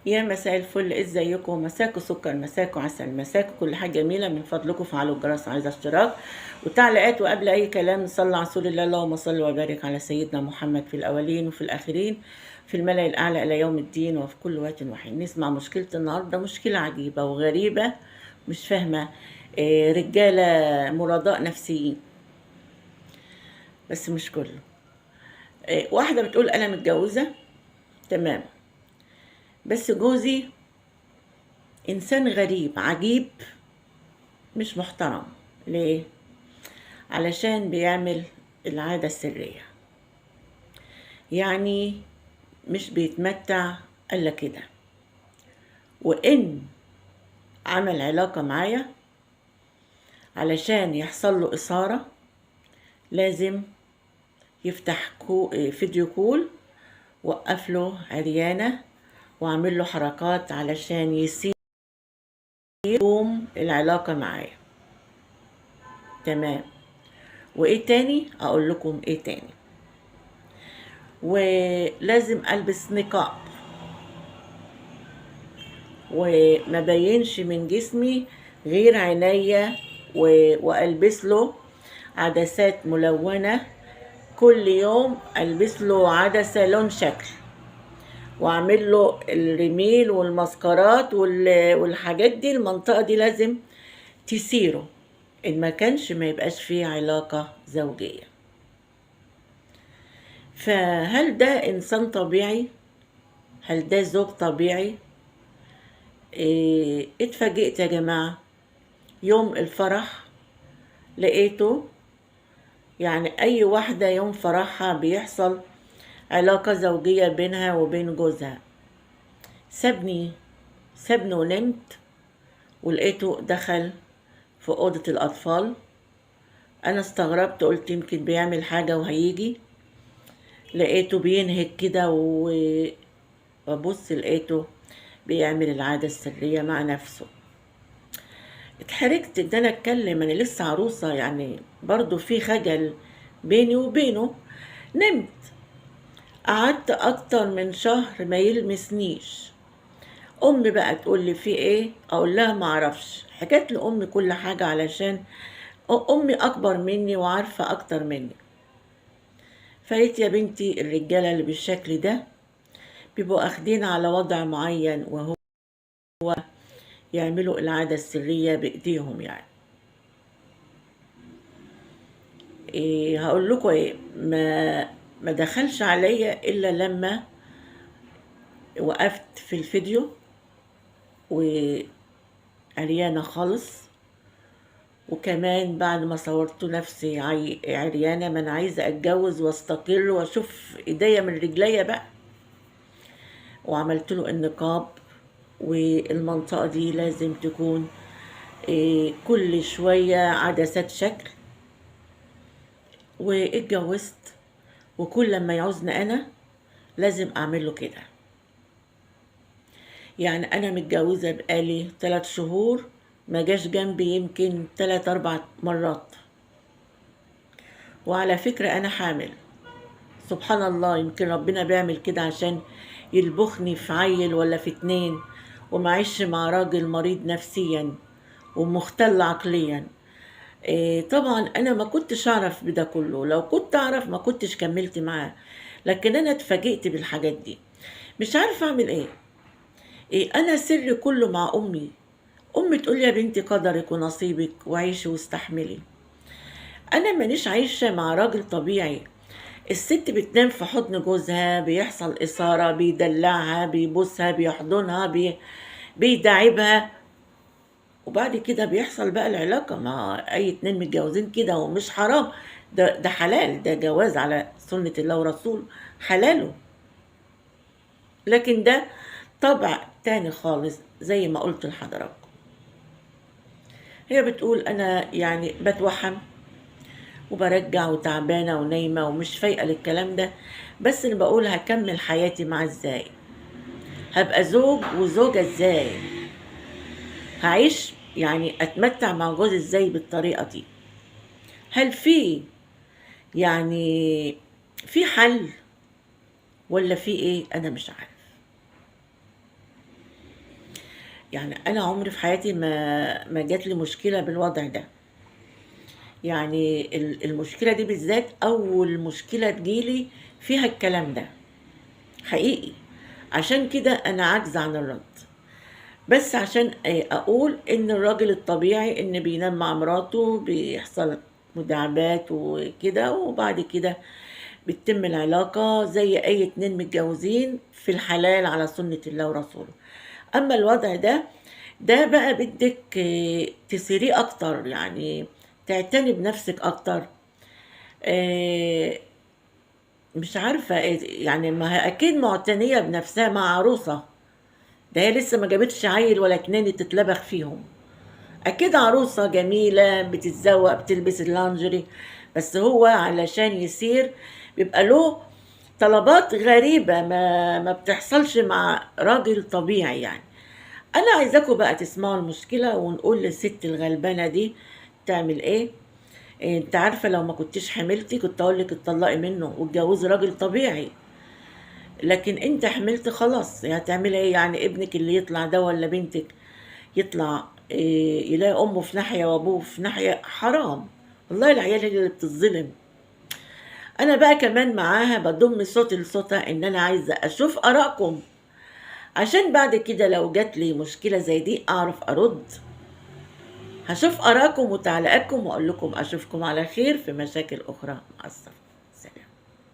يا مساء الفل، ازيكم؟ مساكوا سكر، مساكوا عسل، مساكوا كل حاجه جميله. من فضلكم فعلوا الجرس، عايزه اشتراك وتعليقات. وقبل اي كلام نصلي على رسول الله. اللهم صل وبارك على سيدنا محمد في الاولين وفي الاخرين في الملأ الاعلى الى يوم الدين وفي كل وقت وحين. نسمع مشكله النهارده، مشكله عجيبه وغريبه، مش فاهمه. رجاله مرضاء نفسيين، بس مش كله. واحده بتقول انا متجوزه، تمام، بس جوزي انسان غريب عجيب، مش محترم. ليه؟ علشان بيعمل العادة السرية، يعني مش بيتمتع إلا كده. وإن عمل علاقة معايا علشان يحصل له إثارة، لازم يفتح فيديو كول، وقف له عريانة وعمل له حركات علشان يقوم العلاقة معايا. تمام. وإيه تاني؟ أقول لكم إيه تاني. ولازم ألبس نقاب وما بينش من جسمي غير عينيا، والبس له عدسات ملونة. كل يوم البس له عدسة لون شكل، واعمل له الرميل والماسكارات والحاجات دي. المنطقة دي لازم تسيره، ان ما كانش ما يبقاش فيه علاقة زوجية. فهل ده انسان طبيعي؟ هل ده زوج طبيعي؟ اتفاجئت يا جماعة يوم الفرح، لقيته يعني اي واحدة يوم فرحها بيحصل علاقة زوجية بينها وبين جوزها. سابني ونمت، ولقيته دخل في أوضة الأطفال. أنا استغربت، قلت يمكن بيعمل حاجة وهيجي. لقيته بينهك كده وببص لقيته بيعمل العادة السرية مع نفسه. اتحرجت ان انا اتكلم، انا لسه عروسة، يعني برضو في خجل بيني وبينه. نمت، قعدت اكتر من شهر ما يلمسنيش. امي بقى تقول لي في ايه، اقول لها ما اعرفش. حكيت لامي كل حاجة علشان امي اكبر مني وعارفة اكتر مني. فقالت يا بنتي الرجالة اللي بالشكل ده بيبقوا اخدين على وضع معين، وهو يعملوا العادة السرية بايديهم. يعني إيه هقول لكم ايه، ما دخلش عليا الا لما وقفت في الفيديو وعريانة خالص. وكمان بعد ما صورت نفسي عريانة، ما انا عايزة اتجوز واستقر واشوف ايديا من رجليا بقى. وعملت له النقاب، والمنطقة دي لازم تكون كل شوية عدسات شكل. واتجوزت، وكل لما يعوزني انا لازم اعمل له كده. يعني انا متجوزة بقالي 3 شهور، ما جاش جنبي يمكن 3-4 مرات. وعلى فكرة انا حامل. سبحان الله، يمكن ربنا بيعمل كده عشان يلبخني في عيل ولا في 2، ومعيش مع راجل مريض نفسيا ومختل عقليا. طبعا انا ما كنتش اعرف بده كله، لو كنت اعرف ما كنتش كملت معاه. لكن انا اتفاجئت بالحاجات دي، مش عارفه اعمل ايه. انا سري كله مع امي. امي تقول يا بنتي قدرك ونصيبك وعيشي واستحملي. انا مانيش عايشه مع راجل طبيعي. الست بتنام في حضن جوزها، بيحصل إثارة، بيدلعها، بيبوسها، بيحضنها، بيداعبها. وبعد كده بيحصل بقى العلاقة مع أي 2 متجوزين كده، ومش حرام. ده حلال، ده جواز على سنة الله ورسوله، حلاله. لكن ده طبع تاني خالص زي ما قلت لحضراتكم. هي بتقول أنا يعني بتوحم وبرجع وتعبانة ونايمة ومش فايقة للكلام ده، بس اللي بقول هكمل حياتي معاه ازاي؟ هبقى زوج وزوجة ازاي؟ هعيش يعني اتمتع مع جوزي ازاي بالطريقة دي؟ هل يعني في حل ولا في ايه؟ انا مش عارف. يعني أنا عمري في حياتي ما جات لي مشكلة بالوضع ده. يعني المشكلة دي بالذات أول مشكلة تيجي لي فيها الكلام ده، حقيقي. عشان كده أنا عاجزة عن الرد. بس عشان أقول إن الراجل الطبيعي إن بينام مع مراته، بيحصل مداعبات وكده، وبعد كده بتتم العلاقة زي أي اتنين متجوزين في الحلال على سنة الله ورسوله. أما الوضع ده بقى بدك تسيريه أكتر، يعني تعتني بنفسك أكتر. آه، مش عارفة يعني ما هي أكيد معتنية بنفسها مع عروسة، ده هي لسه ما جابتش عيل ولا اتنين تتلبخ فيهم. اكيد عروسة جميلة بتتزوق بتلبس اللانجري، بس هو علشان يسير بيبقى له طلبات غريبة ما بتحصلش مع راجل طبيعي يعني. انا عايزاكم بقى تسمعوا المشكلة ونقول للست الغلبانة دي تعمل ايه. انت عارفة لو ما كنتش حملتي كنت اقولك اتطلقي منه واتجوزي راجل طبيعي، لكن انت حملت خلاص، هتعملي ايه يعني؟ ابنك اللي يطلع ده ولا بنتك يطلع يلاقي امه في ناحيه وابوه في ناحيه؟ حرام. والله العيال هي اللي بتظلم. انا بقى كمان معاها بضم صوتي لصوتها ان انا عايزه اشوف ارائكم، عشان بعد كده لو جات لي مشكله زي دي اعرف ارد. هشوف ارائكم وتعليقاتكم واقول لكم اشوفكم على خير في مشاكل اخرى. مع السلامه.